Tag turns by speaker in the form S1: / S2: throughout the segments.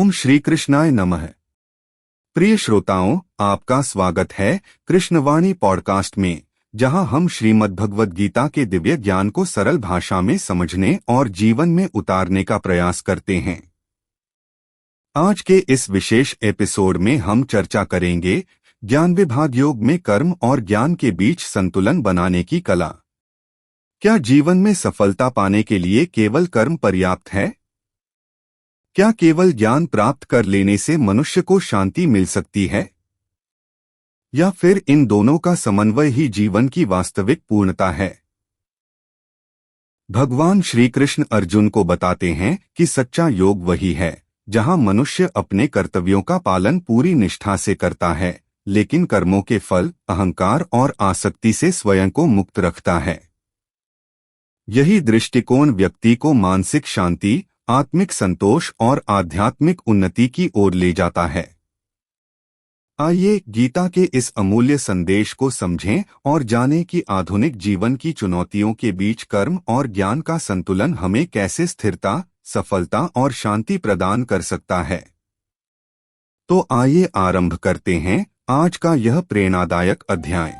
S1: ओम श्री कृष्णाय नमः। प्रिय श्रोताओं, आपका स्वागत है कृष्णवाणी पॉडकास्ट में, जहां हम श्रीमद् भगवद गीता के दिव्य ज्ञान को सरल भाषा में समझने और जीवन में उतारने का प्रयास करते हैं। आज के इस विशेष एपिसोड में हम चर्चा करेंगे ज्ञान विभाग योग में कर्म और ज्ञान के बीच संतुलन बनाने की कला। क्या जीवन में सफलता पाने के लिए केवल कर्म पर्याप्त है? क्या केवल ज्ञान प्राप्त कर लेने से मनुष्य को शांति मिल सकती है? या फिर इन दोनों का समन्वय ही जीवन की वास्तविक पूर्णता है? भगवान श्री कृष्ण अर्जुन को बताते हैं कि सच्चा योग वही है जहां मनुष्य अपने कर्तव्यों का पालन पूरी निष्ठा से करता है, लेकिन कर्मों के फल, अहंकार और आसक्ति से स्वयं को मुक्त रखता है। यही दृष्टिकोण व्यक्ति को मानसिक शांति, आत्मिक संतोष और आध्यात्मिक उन्नति की ओर ले जाता है। आइए गीता के इस अमूल्य संदेश को समझें और जानें कि आधुनिक जीवन की चुनौतियों के बीच कर्म और ज्ञान का संतुलन हमें कैसे स्थिरता, सफलता और शांति प्रदान कर सकता है। तो आइए आरंभ करते हैं आज का यह प्रेरणादायक अध्याय।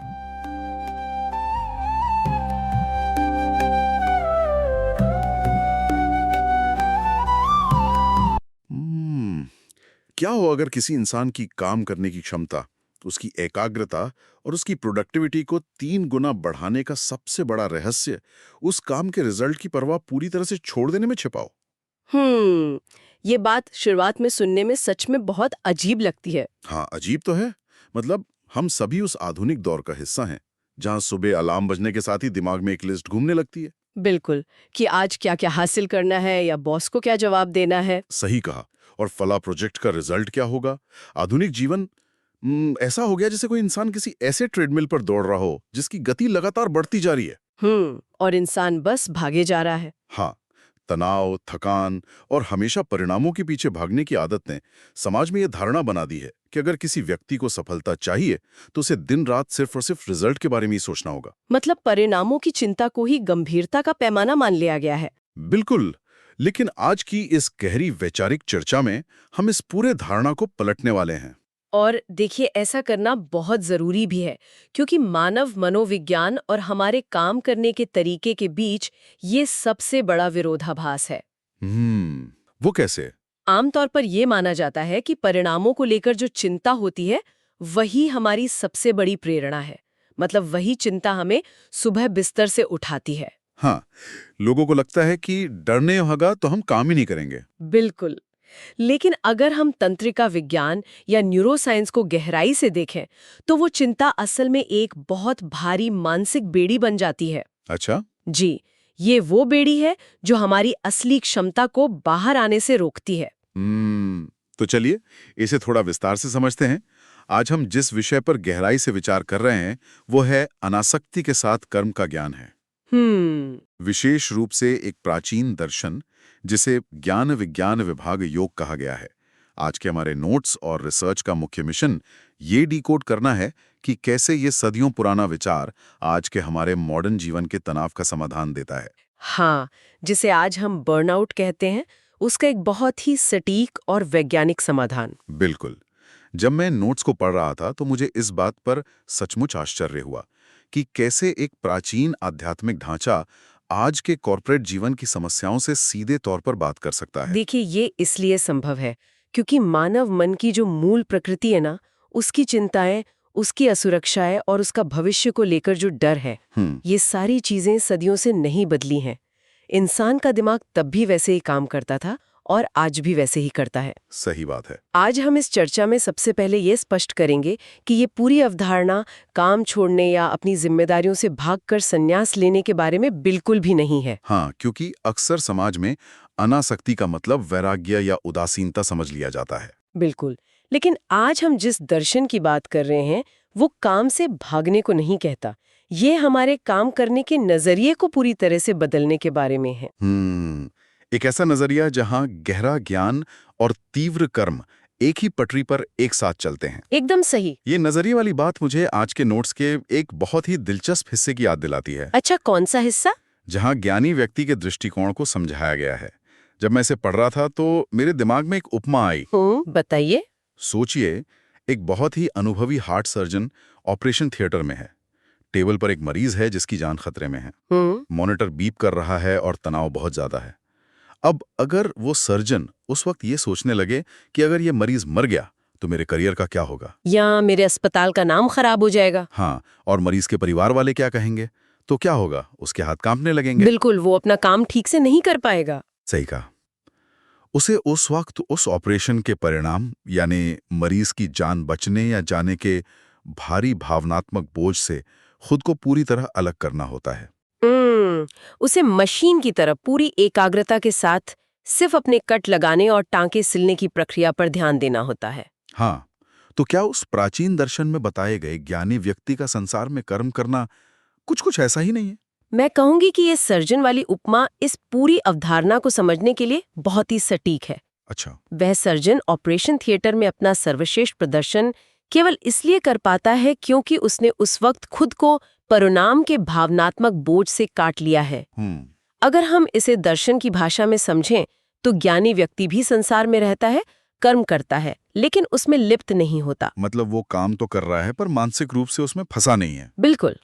S2: क्या हो अगर किसी इंसान की काम करने की क्षमता, उसकी एकाग्रता और उसकी प्रोडक्टिविटी को 3 गुना बढ़ाने का सबसे बड़ा रहस्य उस काम के रिजल्ट की परवाह पूरी तरह से छोड़ देने में छिपा हो?
S3: ये बात शुरुआत में सुनने में सच में बहुत अजीब लगती है।
S2: हाँ, अजीब तो है। मतलब हम सभी उस आधुनिक दौर का हिस्सा हैं जहां सुबह अलार्म बजने के साथ ही दिमाग में एक लिस्ट घूमने लगती है।
S3: बिल्कुल, कि आज क्या क्या हासिल करना है या बॉस को क्या जवाब देना है।
S2: सही कहा। और फला प्रोजेक्ट का रिजल्ट क्या होगा। आधुनिक जीवन ऐसा हो गया जैसे कोई इंसान किसी ऐसे ट्रेडमिल पर दौड़ रहा हो जिसकी गति लगातार बढ़ती जा रही है।
S3: और इंसान बस भागे जा रहा है।
S2: हाँ, तनाव, थकान और हमेशा परिणामों के पीछे भागने की आदत ने समाज में यह धारणा बना दी है कि अगर किसी व्यक्ति को सफलता चाहिए तो उसे दिन रात सिर्फ और सिर्फ रिजल्ट के बारे में ही सोचना होगा।
S3: मतलब परिणामों की चिंता को ही गंभीरता का पैमाना मान लिया गया है।
S2: बिल्कुल। लेकिन आज की इस गहरी वैचारिक चर्चा में हम इस पूरे धारणा को पलटने वाले हैं।
S3: और देखिए, ऐसा करना बहुत जरूरी भी है, क्योंकि मानव मनोविज्ञान और हमारे काम करने के तरीके के बीच ये सबसे बड़ा विरोधाभास है।
S2: वो कैसे?
S3: आमतौर पर यह माना जाता है कि परिणामों को लेकर जो चिंता होती है वही हमारी सबसे बड़ी प्रेरणा है। मतलब वही चिंता हमें सुबह बिस्तर से उठाती है।
S2: हाँ, लोगों को लगता है कि डरने होगा तो हम काम ही नहीं करेंगे।
S3: बिल्कुल। लेकिन अगर हम तंत्रिका विज्ञान या न्यूरोसाइंस को गहराई से देखें तो वो चिंता असल में एक बहुत भारी मानसिक बेड़ी बन जाती है।
S2: अच्छा?
S3: जी, ये वो बेड़ी है जो हमारी असली क्षमता को बाहर आने से रोकती है।
S2: तो चलिए इसे थोड़ा विस्तार से समझते हैं। आज हम जिस विषय पर गहराई से विचार कर रहे हैं वो है अनासक्ति के साथ कर्म का ज्ञान है। विशेष रूप से एक प्राचीन दर्शन जिसे ज्ञान विज्ञान विभाग योग कहा गया है। आज के हमारे नोट्स और रिसर्च का मुख्य मिशन ये डिकोड करना है कि कैसे ये सदियों पुराना विचार आज के हमारे मॉडर्न जीवन के तनाव का समाधान देता है।
S3: हाँ, जिसे आज हम बर्नआउट कहते हैं, उसका एक बहुत ही सटीक और वैज्ञानिक समाधान।
S2: बिल्कुल। जब मैं नोट्स को पढ़ रहा था तो मुझे इस बात पर सचमुच आश्चर्य हुआ कि कैसे एक प्राचीन आध्यात्मिक ढांचा आज के कॉर्पोरेट जीवन की समस्याओं से सीधे तौर पर बात कर सकता है।
S3: देखिए, ये इसलिए संभव है क्योंकि मानव मन की जो मूल प्रकृति है ना, उसकी चिंताएं, उसकी असुरक्षाएं और उसका भविष्य को लेकर जो डर है, ये सारी चीजें सदियों से नहीं बदली हैं। इंसान का दिमाग तब भी वैसे ही काम करता था और आज भी वैसे ही करता है।
S2: सही बात है।
S3: आज हम इस चर्चा में सबसे पहले ये स्पष्ट करेंगे कि ये पूरी अवधारणा काम छोड़ने या अपनी जिम्मेदारियों से भागकर संन्यास लेने के बारे में बिल्कुल भी नहीं है।
S2: हाँ, क्योंकि अक्सर समाज में अनासक्ति का मतलब वैराग्य या उदासीनता समझ लिया जाता है।
S3: बिल्कुल। लेकिन आज हम जिस दर्शन की बात कर रहे हैं वो काम से भागने को नहीं कहता। ये हमारे काम करने के नजरिए को पूरी तरह से बदलने के बारे में है।
S2: एक ऐसा नजरिया जहां गहरा ज्ञान और तीव्र कर्म एक ही पटरी पर एक साथ चलते हैं।
S3: एकदम सही।
S2: ये नजरिए वाली बात मुझे आज के नोट्स के एक बहुत ही दिलचस्प हिस्से की याद दिलाती है।
S3: अच्छा, कौन सा हिस्सा?
S2: जहां ज्ञानी व्यक्ति के दृष्टिकोण को समझाया गया है। जब मैं इसे पढ़ रहा था तो मेरे दिमाग में एक उपमा आई।
S3: बताइए।
S2: सोचिए, एक बहुत ही अनुभवी हार्ट सर्जन ऑपरेशन थिएटर में है। टेबल पर एक मरीज है जिसकी जान खतरे में है। मॉनिटर बीप कर रहा है और तनाव बहुत ज्यादा है। अब अगर वो सर्जन उस वक्त ये सोचने लगे कि अगर ये मरीज मर गया तो मेरे करियर का क्या होगा,
S3: या मेरे अस्पताल का नाम खराब हो जाएगा।
S2: हाँ, और मरीज के परिवार वाले क्या कहेंगे, तो क्या होगा, उसके हाथ कांपने लगेंगे।
S3: बिल्कुल, वो अपना काम ठीक से नहीं कर पाएगा।
S2: सही कहा। उसे उस वक्त उस ऑपरेशन के परिणाम यानी मरीज की जान बचने या जाने के भारी भावनात्मक बोझ से खुद को पूरी तरह अलग करना होता है।
S3: उसे मशीन की तरह पूरी एकाग्रता के साथ सिर्फ अपने कट लगाने और टांके सिलने की प्रक्रिया पर ध्यान देना होता है।
S2: हाँ, तो क्या उस प्राचीन दर्शन में बताए गए ज्ञानी व्यक्ति का संसार में कर्म करना कुछ ऐसा ही नहीं है?
S3: मैं कहूंगी कि ये सर्जन वाली उपमा इस पूरी अवधारणा को समझने के लिए बहुत ही सटीक है।
S2: अच्छा।
S3: वह सर्जन ऑपरेशन थिएटर में अपना सर्वश्रेष्ठ प्रदर्शन केवल इसलिए कर पाता है क्योंकि उसने उस वक्त खुद को परिणाम के भावनात्मक बोझ से काट लिया है। अगर हम इसे दर्शन की भाषा में समझें तो ज्ञानी व्यक्ति भी संसार में रहता है, कर्म करता है, लेकिन उसमें लिप्त नहीं होता।
S2: मतलब वो काम तो कर रहा है पर मानसिक रूप से उसमें फंसा नहीं है।
S3: बिल्कुल।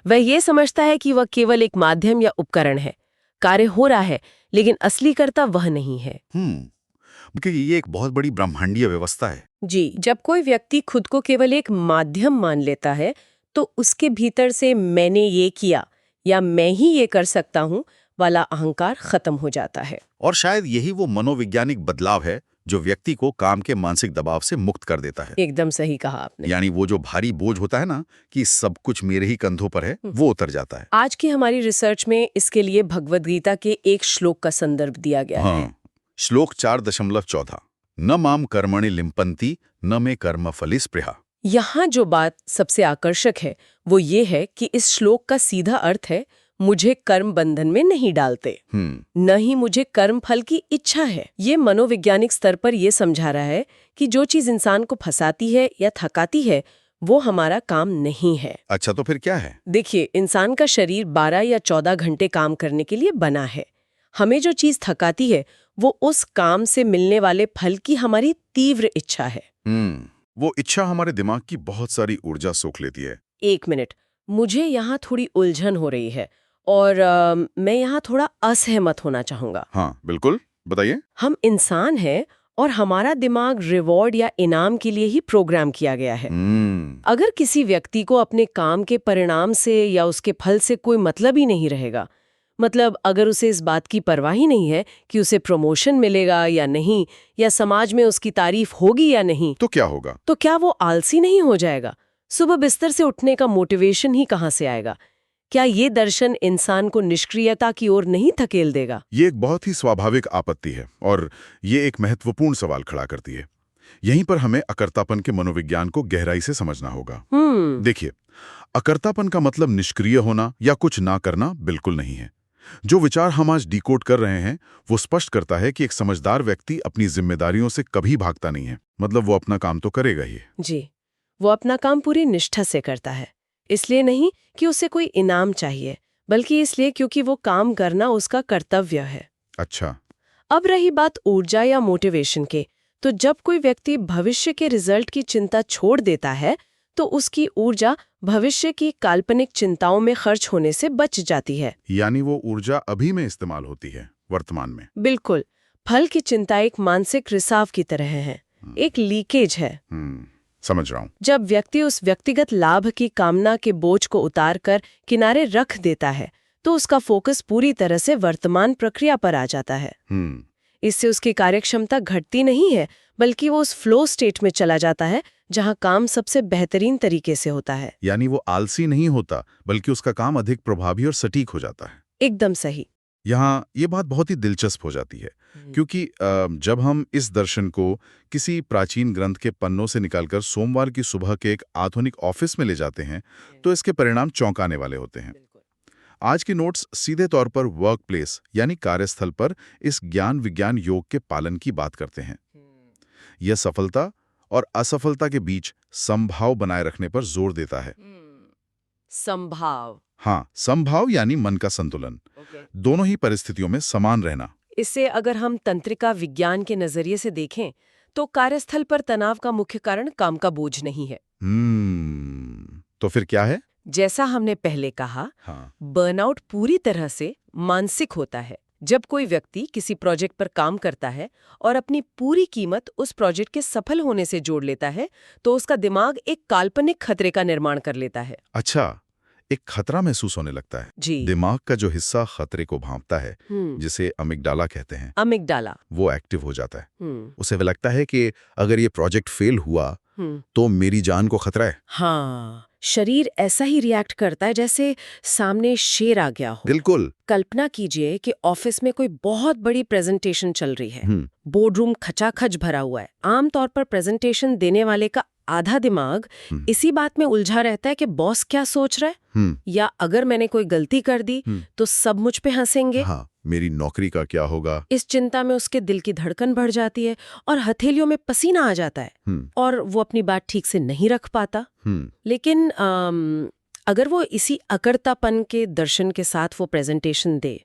S3: वह ये समझता है कि वह केवल एक माध्यम या उपकरण है, कार्य हो रहा है, लेकिन असली कर्ता वह नहीं है।
S2: क्योंकि ये एक बहुत बड़ी ब्रह्मांडीय व्यवस्था है।
S3: जी, जब कोई व्यक्ति खुद को केवल एक माध्यम मान लेता है तो उसके भीतर से मैंने ये किया या मैं ही ये कर सकता हूँ वाला अहंकार खत्म हो जाता है।
S2: और शायद यही वो मनोवैज्ञानिक बदलाव है जो व्यक्ति को काम के मानसिक दबाव से मुक्त कर देता है।
S3: एकदम सही कहा आपने।
S2: यानी वो जो भारी बोझ होता है ना कि सब कुछ मेरे ही कंधों पर है, वो उतर जाता है।
S3: आज की हमारी रिसर्च में इसके लिए भगवद गीता के एक श्लोक का संदर्भ दिया गया है।
S2: श्लोक 4.14 न माम कर्मणि लिम्पन्ति न मे कर्म फलि स्पृहा।
S3: यहाँ जो बात सबसे आकर्षक है वो ये है कि इस श्लोक का सीधा अर्थ है मुझे कर्म बंधन में नहीं डालते, न ही मुझे कर्म फल की इच्छा है। ये मनोवैज्ञानिक स्तर पर यह समझा रहा है कि जो चीज इंसान को फंसाती है या थकाती है वो हमारा काम नहीं है।
S2: अच्छा, तो फिर क्या है?
S3: देखिए, इंसान का शरीर 12 या 14 घंटे काम करने के लिए बना है। हमें जो चीज थकाती है वो उस काम से मिलने वाले फल की हमारी तीव्र इच्छा है।
S2: वो इच्छा हमारे दिमाग की बहुत सारी ऊर्जा सोख लेती है।
S3: एक मिनट, मुझे यहाँ थोड़ी उलझन हो रही है और मैं यहाँ थोड़ा असहमत होना चाहूंगा।
S2: हाँ बिल्कुल, बताइए।
S3: हम इंसान हैं और हमारा दिमाग रिवॉर्ड या इनाम के लिए ही प्रोग्राम किया गया है। अगर किसी व्यक्ति को अपने काम के परिणाम से या उसके फल से कोई मतलब ही नहीं रहेगा, मतलब अगर उसे इस बात की परवाह ही नहीं है कि उसे प्रमोशन मिलेगा या नहीं, या समाज में उसकी तारीफ होगी या नहीं,
S2: तो क्या होगा?
S3: तो क्या वो आलसी नहीं हो जाएगा? सुबह बिस्तर से उठने का मोटिवेशन ही कहाँ से आएगा? क्या ये दर्शन इंसान को निष्क्रियता की ओर नहीं धकेल देगा?
S2: ये एक बहुत ही स्वाभाविक आपत्ति है और ये एक महत्वपूर्ण सवाल खड़ा करती है। यहीं पर हमें अकर्तापन के मनोविज्ञान को गहराई से समझना होगा। देखिए, अकर्तापन का मतलब निष्क्रिय होना या कुछ ना करना बिल्कुल नहीं है। जो विचार हम आज डिकोड कर रहे हैं वो स्पष्ट करता है कि एक समझदार व्यक्ति अपनी जिम्मेदारियों से कभी भागता नहीं है। मतलब वो अपना काम तो करेगा ही।
S3: जी, वो अपना काम पूरी निष्ठा से करता है, इसलिए नहीं कि उसे कोई इनाम चाहिए, बल्कि इसलिए क्योंकि वो काम करना उसका कर्तव्य है।
S2: अच्छा।
S3: अब रही बात ऊर्जा या मोटिवेशन के, तो जब कोई व्यक्ति भविष्य के रिजल्ट की चिंता छोड़ देता है तो उसकी ऊर्जा भविष्य की काल्पनिक चिंताओं में खर्च होने से बच जाती है।
S2: यानी वो ऊर्जा अभी में इस्तेमाल होती है, वर्तमान में।
S3: बिल्कुल। फल की चिंता एक मानसिक रिसाव की तरह है, एक लीकेज है।
S2: समझ रहा हूँ।
S3: जब व्यक्ति उस व्यक्तिगत लाभ की कामना के बोझ को उतार कर किनारे रख देता है तो उसका फोकस पूरी तरह से वर्तमान प्रक्रिया पर आ जाता है। इससे उसकी कार्यक्षमता घटती नहीं है, बल्कि वो उस फ्लो स्टेट में चला जाता है जहां काम सबसे बेहतरीन तरीके से होता है।
S2: यानी वो आलसी नहीं होता, बल्कि उसका काम अधिक प्रभावी और सटीक हो जाता है।
S3: एकदम सही।
S2: यहाँ ये बात बहुत ही दिलचस्प हो जाती है, क्योंकि जब हम इस दर्शन को किसी प्राचीन ग्रंथ के पन्नों से निकालकर सोमवार की सुबह के एक आधुनिक ऑफिस में ले जाते हैं तो इसके परिणाम चौंकाने वाले होते हैं। आज के नोट्स सीधे तौर पर वर्क प्लेस यानी कार्यस्थल पर इस ज्ञान विज्ञान योग के पालन की बात करते हैं। यह सफलता और असफलता के बीच समभाव बनाए रखने पर जोर देता है।
S3: समभाव?
S2: हाँ, समभाव यानी मन का संतुलन। दोनों ही परिस्थितियों में समान रहना।
S3: इसे अगर हम तंत्रिका विज्ञान के नजरिए से देखें तो कार्यस्थल पर तनाव का मुख्य कारण काम का बोझ नहीं है।
S2: तो फिर क्या है?
S3: जैसा हमने पहले कहा,
S2: हाँ।
S3: बर्नआउट पूरी तरह से मानसिक होता है। जब कोई व्यक्ति किसी प्रोजेक्ट पर काम करता है और अपनी पूरी कीमत उस प्रोजेक्ट के सफल होने से जोड़ लेता है, तो उसका दिमाग एक काल्पनिक खतरे का निर्माण कर लेता है।
S2: अच्छा, एक खतरा महसूस होने लगता है।
S3: जी।
S2: दिमाग का जो हिस्सा खतरे को भांपता है, जिसे अमिगडाला कहते हैं,
S3: अमिगडाला,
S2: वो एक्टिव हो जाता है। उसे लगता है कि अगर ये प्रोजेक्ट फेल हुआ तो मेरी जान को खतरा है।
S3: हाँ, शरीर ऐसा ही रिएक्ट करता है जैसे सामने शेर आ गया हो।
S2: बिल्कुल।
S3: कल्पना कीजिए कि ऑफिस में कोई बहुत बड़ी प्रेजेंटेशन चल रही है। बोर्डरूम खचाखच भरा हुआ है। आमतौर पर प्रेजेंटेशन देने वाले का आधा दिमाग इसी बात में उलझा रहता है कि बॉस क्या सोच रहा है, या अगर मैंने कोई गलती कर दी तो सब मुझ पे हंसेंगे।
S2: हाँ, मेरी नौकरी का क्या होगा? इस
S3: चिंता में उसके दिल की धड़कन बढ़ जाती है और हथेलियों में पसीना आ जाता है और वो अपनी बात ठीक से नहीं रख पाता। लेकिन अगर वो इसी अकर्तापन के दर्शन के साथ वो प्रेजेंटेशन दे,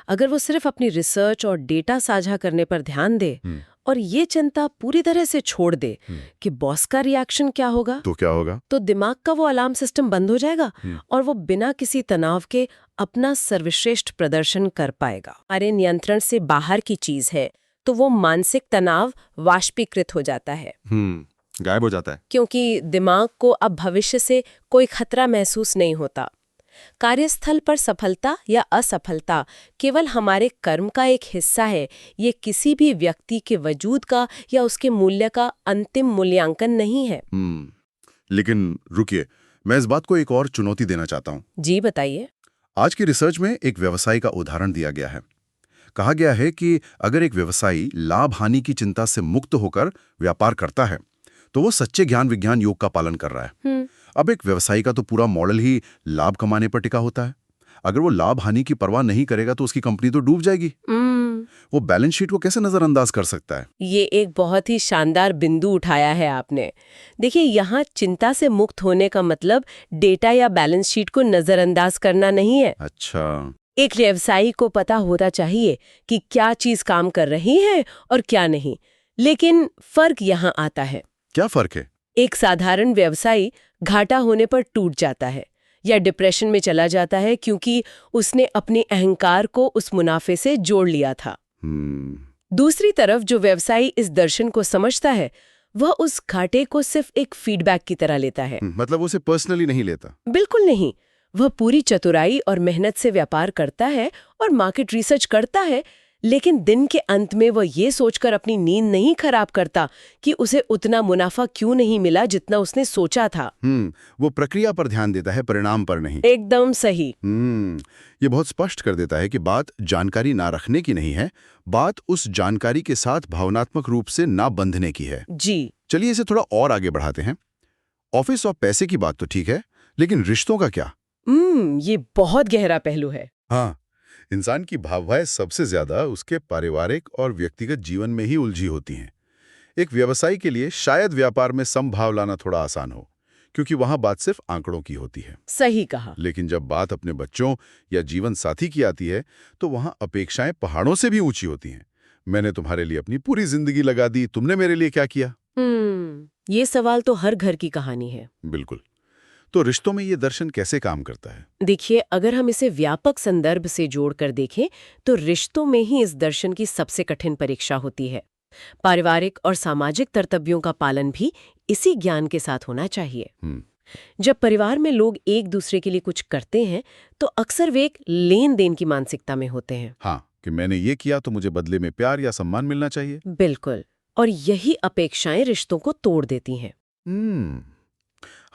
S3: अगर वो सिर्फ अपनी रिसर्च और डेटा साझा करने पर ध्यान दे और ये चिंता पूरी तरह से छोड़ दे कि बॉस का रिएक्शन क्या होगा,
S2: तो क्या होगा?
S3: तो दिमाग का वो अलार्म सिस्टम बंद हो जाएगा और वो बिना किसी तनाव के अपना सर्वश्रेष्ठ प्रदर्शन कर पाएगा। हमारे नियंत्रण से बाहर की चीज है, तो वो मानसिक तनाव वाष्पीकृत हो जाता है,
S2: गायब हो जाता है,
S3: क्योंकि दिमाग को अब भविष्य से कोई खतरा महसूस नहीं होता। कार्यस्थल पर सफलता या असफलता केवल हमारे कर्म का एक हिस्सा है। ये किसी भी व्यक्ति के वजूद का या उसके मूल्य का अंतिम मूल्यांकन नहीं है।
S2: लेकिन रुकिए, मैं इस बात को एक और चुनौती देना चाहता हूँ।
S3: जी बताइए।
S2: आज की रिसर्च में एक व्यवसायी का उदाहरण दिया गया है। कहा गया है कि अगर एक व्यवसायी लाभ हानि की चिंता से मुक्त होकर व्यापार करता है तो वो सच्चे ज्ञान विज्ञान योग का पालन कर रहा है। अब एक व्यवसायी का तो पूरा मॉडल ही लाभ कमाने पर टिका होता है। अगर वो लाभ हानि की परवाह नहीं करेगा तो उसकी कंपनी तो डूब जाएगी। वो बैलेंस शीट को कैसे नजरअंदाज कर सकता है?
S3: ये एक बहुत ही शानदार बिंदु उठाया है आपने। देखिए, यहाँ चिंता से मुक्त होने का मतलब डेटा या बैलेंस शीट को नजरअंदाज करना नहीं है।
S2: अच्छा।
S3: एक व्यवसायी को पता होना चाहिए कि क्या चीज काम कर रही है और क्या नहीं। लेकिन फर्क यहाँ आता है।
S2: क्या फर्क है?
S3: एक साधारण व्यवसायी घाटा होने पर टूट जाता है या डिप्रेशन में चला जाता है क्योंकि उसने अपने अहंकार को उस मुनाफे से जोड़ लिया था। दूसरी तरफ जो व्यवसायी इस दर्शन को समझता है, वह उस घाटे को सिर्फ एक फीडबैक की तरह लेता है।
S2: मतलब उसे पर्सनली नहीं लेता?
S3: बिल्कुल नहीं। वह पूरी चतुराई और मेहनत से व्यापार करता है और मार्केट रिसर्च करता है, लेकिन दिन के अंत में वह ये सोचकर अपनी नींद नहीं खराब करता कि उसे उतना मुनाफा क्यों नहीं मिला जितना उसने सोचा था।
S2: वो प्रक्रिया पर ध्यान देता है, परिणाम पर नहीं।
S3: एकदम सही।
S2: ये बहुत स्पष्ट कर देता है कि बात जानकारी ना रखने की नहीं है, बात उस जानकारी के साथ भावनात्मक रूप से ना बंधने की है।
S3: जी।
S2: चलिए इसे थोड़ा और आगे बढ़ाते हैं। ऑफिस और पैसे की बात तो ठीक है, लेकिन रिश्तों का क्या?
S3: ये बहुत गहरा पहलू है।
S2: हाँ, इंसान की भावनाएं सबसे ज्यादा उसके पारिवारिक और व्यक्तिगत जीवन में ही उलझी होती हैं। एक व्यवसायी के लिए शायद व्यापार में समभाव लाना थोड़ा आसान हो, क्योंकि वहां बात सिर्फ आंकड़ों की होती है।
S3: सही कहा।
S2: लेकिन जब बात अपने बच्चों या जीवन साथी की आती है तो वहां अपेक्षाएं पहाड़ों से भी ऊंची होती हैं। मैंने तुम्हारे लिए अपनी पूरी जिंदगी लगा दी, तुमने मेरे लिए क्या किया?
S3: ये सवाल तो हर घर की कहानी है।
S2: बिल्कुल। तो रिश्तों में ये दर्शन कैसे काम करता है?
S3: देखिए, अगर हम इसे व्यापक संदर्भ से जोड़कर देखें तो रिश्तों में ही इस दर्शन की सबसे कठिन परीक्षा होती है। पारिवारिक और सामाजिक कर्तव्यों का पालन भी इसी ज्ञान के साथ होना चाहिए। जब परिवार में लोग एक दूसरे के लिए कुछ करते हैं तो अक्सर वे एक लेन देन की मानसिकता में होते हैं।
S2: हाँ, कि मैंने ये किया तो मुझे बदले में प्यार या सम्मान मिलना चाहिए।
S3: बिल्कुल। और यही अपेक्षाएं रिश्तों को तोड़ देती हैं।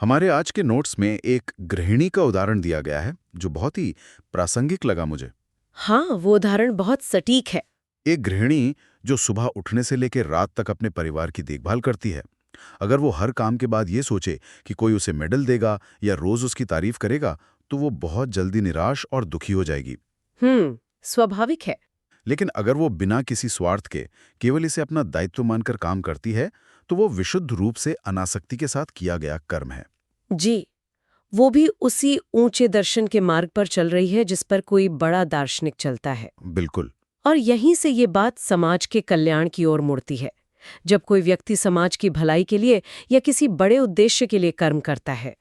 S2: हमारे आज के नोट्स में एक गृहिणी का उदाहरण दिया गया है जो बहुत ही प्रासंगिक लगा मुझे।
S3: हाँ, वो उदाहरण बहुत सटीक है।
S2: एक गृहिणी जो सुबह उठने से लेकर रात तक अपने परिवार की देखभाल करती है, अगर वो हर काम के बाद ये सोचे कि कोई उसे मेडल देगा या रोज उसकी तारीफ करेगा तो वो बहुत जल्दी निराश और दुखी हो जाएगी।
S3: स्वाभाविक है।
S2: लेकिन अगर वो बिना किसी स्वार्थ के केवल इसे अपना दायित्व मानकर काम करती है तो वो विशुद्ध रूप से अनासक्ति के साथ किया गया कर्म है।
S3: जी, वो भी उसी ऊंचे दर्शन के मार्ग पर चल रही है जिस पर कोई बड़ा दार्शनिक चलता है।
S2: बिल्कुल।
S3: और यहीं से ये बात समाज के कल्याण की ओर मुड़ती है। जब कोई व्यक्ति समाज की भलाई के लिए या किसी बड़े उद्देश्य के लिए कर्म करता है,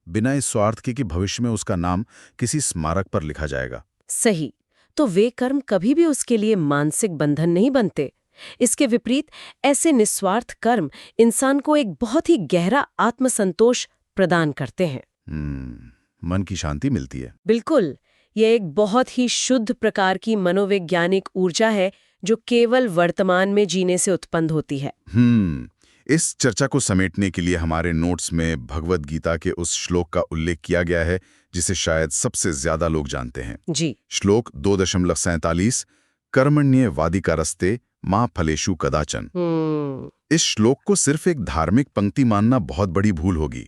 S2: बिना इस स्वार्थ के कि भविष्य में उसका नाम किसी स्मारक पर लिखा जाएगा।
S3: सही, तो वे कर्म कभी भी उसके लिए मानसिक बंधन नहीं बनते। इसके विपरीत ऐसे निस्वार्थ कर्म इंसान को एक बहुत ही गहरा आत्मसंतोष प्रदान करते हैं।
S2: मन की शांति मिलती है।
S3: बिल्कुल, यह एक बहुत ही शुद्ध प्रकार की मनोवैज्ञानिक ऊर्जा है जो केवल वर्तमान में जीने से उत्पन्न होती है।
S2: इस चर्चा को समेटने के लिए हमारे नोट्स में भगवद गीता के उस श्लोक का उल्लेख किया गया है जिसे शायद सबसे ज्यादा लोग जानते हैं।
S3: जी।
S2: श्लोक 2.47 कर्मण्येवाधिकारस्ते मां फलेषु कदाचन। इस श्लोक को सिर्फ एक धार्मिक पंक्ति मानना बहुत बड़ी भूल होगी।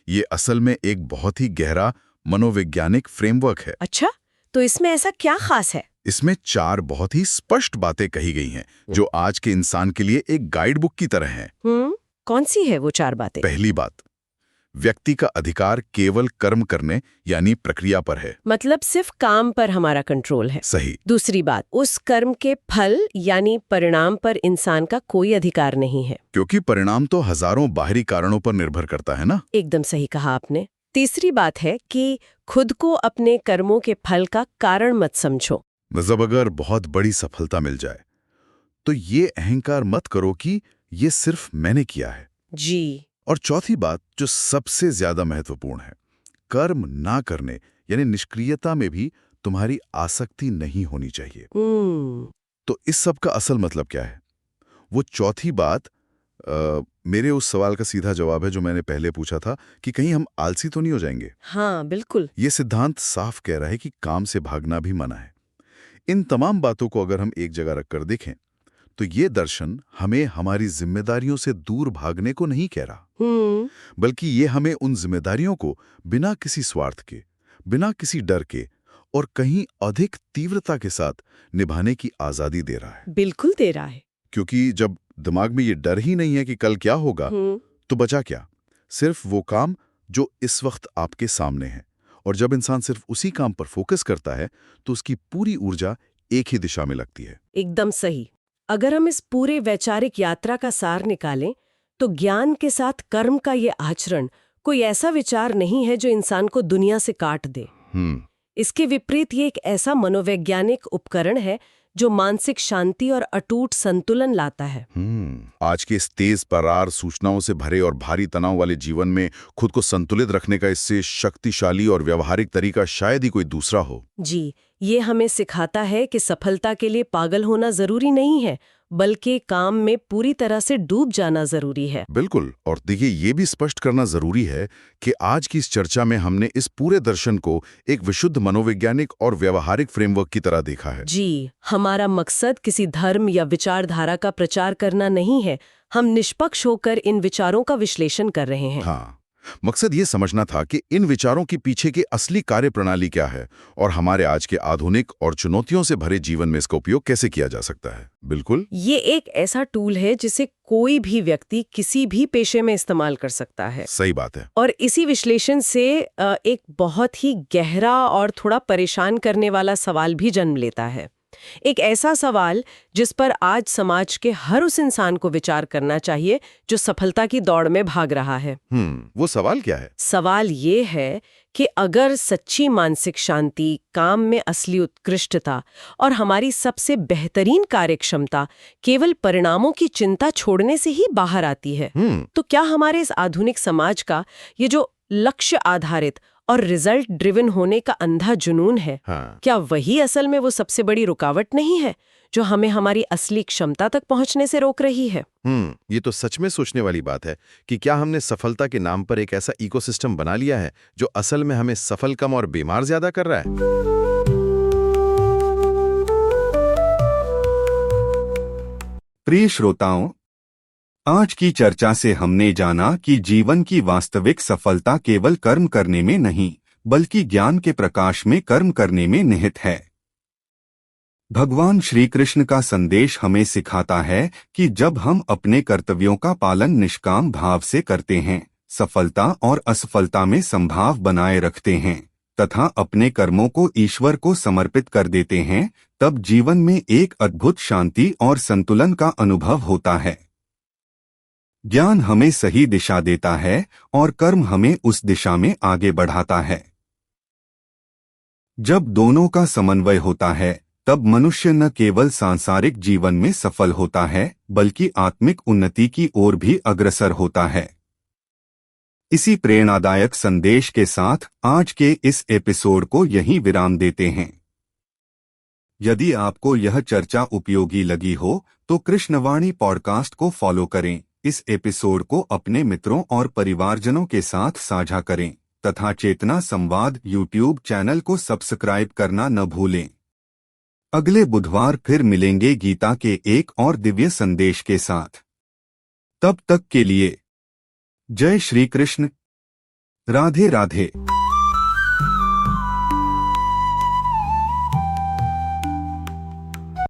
S2: ये असल में एक बहुत ही गहरा मनोवैज्ञानिक फ्रेमवर्क है।
S3: अच्छा, तो इसमें ऐसा क्या खास है?
S2: इसमें 4 बहुत ही स्पष्ट बातें कही गई हैं जो आज के इंसान के लिए एक गाइड बुक की तरह हैं।
S3: कौन सी है वो 4 बातें?
S2: पहली बात, व्यक्ति का अधिकार केवल कर्म करने यानी प्रक्रिया पर है।
S3: मतलब सिर्फ काम पर हमारा कंट्रोल है।
S2: सही।
S3: दूसरी बात, उस कर्म के फल यानी परिणाम पर इंसान का कोई अधिकार नहीं है,
S2: क्योंकि परिणाम तो हजारों बाहरी कारणों पर निर्भर करता है ना।
S3: एकदम सही कहा आपने। तीसरी बात है कि खुद को अपने कर्मों के फल का कारण मत समझो।
S2: मतलब अगर बहुत बड़ी सफलता मिल जाए तो ये अहंकार मत करो कि ये सिर्फ मैंने किया है।
S3: जी।
S2: और चौथी बात जो सबसे ज्यादा महत्वपूर्ण है, कर्म ना करने यानी निष्क्रियता में भी तुम्हारी आसक्ति नहीं होनी चाहिए। तो इस सब का असल मतलब क्या है? वो चौथी बात मेरे उस सवाल का सीधा जवाब है जो मैंने पहले पूछा था कि कहीं हम आलसी तो नहीं हो जाएंगे।
S3: हाँ, बिल्कुल।
S2: ये सिद्धांत साफ कह रहा है कि काम से भागना भी मना है। इन तमाम बातों को अगर हम एक जगह रखकर देखें तो ये दर्शन हमें हमारी जिम्मेदारियों से दूर भागने को नहीं कह रहा, बल्कि ये हमें उन जिम्मेदारियों को बिना किसी स्वार्थ के, बिना किसी डर के और कहीं अधिक तीव्रता के साथ निभाने की आजादी दे रहा है।
S3: बिल्कुल दे रहा है।
S2: क्योंकि जब दिमाग में ये डर ही नहीं है कि कल क्या होगा, तो बचा क्या? सिर्फ वो काम जो इस वक्त आपके सामने है। और जब इंसान सिर्फ उसी काम पर फोकस करता है तो उसकी पूरी ऊर्जा एक ही दिशा में लगती है।
S3: एकदम सही। अगर हम इस पूरे वैचारिक यात्रा का सार निकालें तो ज्ञान के साथ कर्म का ये आचरण कोई ऐसा विचार नहीं है जो इंसान को दुनिया से काट दे। इसके विपरीत ये एक ऐसा मनोवैज्ञानिक उपकरण है जो मानसिक शांति और अटूट संतुलन लाता है।
S2: आज के इस तेज परार सूचनाओं से भरे और भारी तनाव वाले जीवन में खुद को संतुलित रखने का इससे शक्तिशाली और व्यवहारिक तरीका शायद ही कोई दूसरा हो।
S3: जी, ये हमें सिखाता है कि सफलता के लिए पागल होना जरूरी नहीं है, बल्कि काम में पूरी तरह से डूब जाना जरूरी है।
S2: बिल्कुल। और देखिए, ये भी स्पष्ट करना जरूरी है कि आज की इस चर्चा में हमने इस पूरे दर्शन को एक विशुद्ध मनोवैज्ञानिक और व्यवहारिक फ्रेमवर्क की तरह देखा है।
S3: जी, हमारा मकसद किसी धर्म या विचारधारा का प्रचार करना नहीं है। हम निष्पक्ष होकर इन विचारों का विश्लेषण कर रहे हैं।
S2: हाँ, मकसद ये समझना था कि इन विचारों के पीछे की असली कार्यप्रणाली क्या है और हमारे आज के आधुनिक और चुनौतियों से भरे जीवन में इसका उपयोग कैसे किया जा सकता है। बिल्कुल, ये
S3: एक ऐसा टूल है जिसे कोई भी व्यक्ति किसी भी पेशे में इस्तेमाल कर सकता है।
S2: सही बात है।
S3: और इसी विश्लेषण से एक बहुत ही गहरा और थोड़ा परेशान करने वाला सवाल भी जन्म लेता है। एक ऐसा सवाल जिस पर आज समाज के हर उस इंसान को विचार करना चाहिए जो सफलता की दौड़ में भाग रहा है।
S2: वो सवाल क्या है?
S3: सवाल ये है कि अगर सच्ची मानसिक शांति, काम में असली उत्कृष्टता और हमारी सबसे बेहतरीन कार्यक्षमता केवल परिणामों की चिंता छोड़ने से ही बाहर आती है, तो क्या हमारे इस आधुनिक समाज का ये जो लक्ष्य आधारित और रिजल्ट ड्रिवन होने का अंधा जुनून है, क्या वही असल में वो सबसे बड़ी रुकावट नहीं है जो हमें हमारी असली क्षमता तक पहुंचने से रोक रही है?
S4: ये तो सच में सोचने वाली बात है कि क्या हमने सफलता के नाम पर एक ऐसा इकोसिस्टम बना लिया है जो असल में हमें सफल कम और बीमार ज्यादा कर रहा है।
S1: प्रिय श्रोताओं, आज की चर्चा से हमने जाना कि जीवन की वास्तविक सफलता केवल कर्म करने में नहीं, बल्कि ज्ञान के प्रकाश में कर्म करने में निहित है। भगवान श्री कृष्ण का संदेश हमें सिखाता है कि जब हम अपने कर्तव्यों का पालन निष्काम भाव से करते हैं, सफलता और असफलता में संभाव बनाए रखते हैं। तथा अपने कर्मों को ईश्वर को समर्पित कर देते हैं, तब जीवन में एक अद्भुत शांति और संतुलन का अनुभव होता है। ज्ञान हमें सही दिशा देता है और कर्म हमें उस दिशा में आगे बढ़ाता है। जब दोनों का समन्वय होता है, तब मनुष्य न केवल सांसारिक जीवन में सफल होता है, बल्कि आत्मिक उन्नति की ओर भी अग्रसर होता है। इसी प्रेरणादायक संदेश के साथ आज के इस एपिसोड को यहीं विराम देते हैं। यदि आपको यह चर्चा उपयोगी लगी हो तो कृष्णवाणी पॉडकास्ट को फॉलो करें, इस एपिसोड को अपने मित्रों और परिवारजनों के साथ साझा करें तथा चेतना संवाद यूट्यूब चैनल को सब्सक्राइब करना न भूलें। अगले बुधवार फिर मिलेंगे गीता के एक और दिव्य संदेश के साथ। तब तक के लिए जय श्री कृष्ण, राधे राधे।